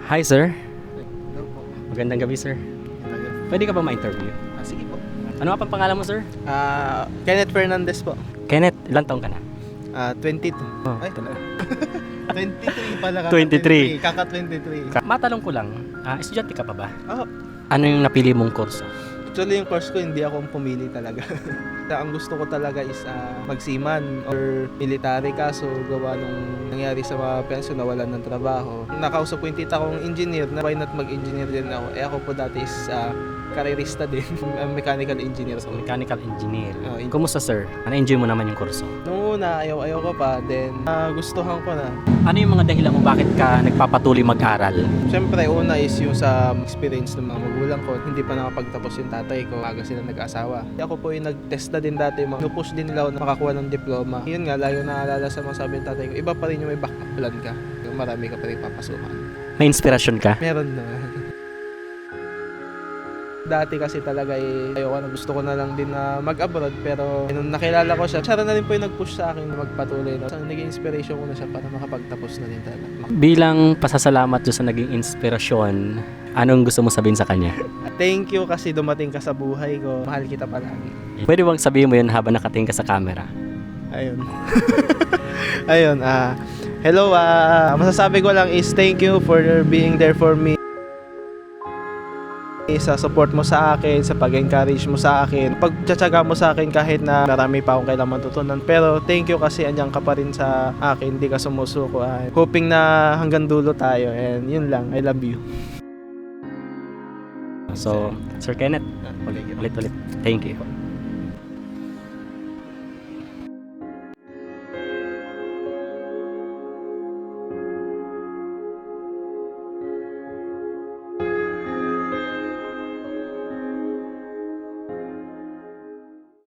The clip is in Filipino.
Hi sir, Hello po. magandang gabi sir. Pwede ka ba ma-interview? Sige po. Ano nga pang pangalan mo sir? Kenneth Fernandez po. Kenneth, ilang taong ka na? 22. Oh, Ay, 23 pala. 23. Kaka 23. Matanong ko lang, estudyante ka pa ba? Oh, Ano yung napili mong kurso? actually yung course ko hindi ako pumili talaga. Ang gusto ko talaga is magseaman or military, kaso gawa nung nangyari sa mga pension nawalan ng trabaho. Nakausap ko yung tita kong engineer na why not mag-engineer din ako. Ako po dati is karerista din, mechanical engineer. So, mechanical engineer. Oh, Kumusta sir? Na-enjoy mo naman yung kurso? Nung una, ayaw ko pa, then gustuhan ko na. Ano yung mga dahilan mo bakit ka nagpapatuloy mag-aral? Siyempre, una is yung sa experience ng mga magulang ko. Hindi pa nakapagtapos yung tatay ko. Aga sila nag-asawa. Ako po yung nag-test na din dati. Nupush din nila ako na makakuha ng diploma. Yun nga, layo naalala sa mga sabi ng tatay ko. Iba pa rin yung may backup plan ka. Yung marami ka pa rin papasukan. May inspirasyon ka? Meron na. Dati kasi talaga ayoko na, gusto ko na lang din na mag-abroad, pero nung nakilala ko siya, siya na rin po yung nag-push sa akin na magpatuloy na. So, naging inspiration ko na siya para makapagtapos na din talaga. Bilang pasasalamat doon sa naging inspirasyon, anong gusto mo sabihin sa kanya? Thank you kasi dumating ka sa buhay ko. Mahal kita palagi. Pwede bang sabihin mo yun habang nakatingin ka sa camera? Ayun. Ayun, hello, masasabi ko lang is thank you for being there for me. Sa support mo sa akin, sa pag-encourage mo sa akin, pagtsatsaga mo sa akin kahit na marami pa akong kailangan matutunan. Pero thank you kasi andyan ka pa rin sa akin, hindi ka sumusuko. Hoping na hanggang dulo tayo, and yun lang, I love you. So, Sir Kenneth, ulit-ulit, thank you.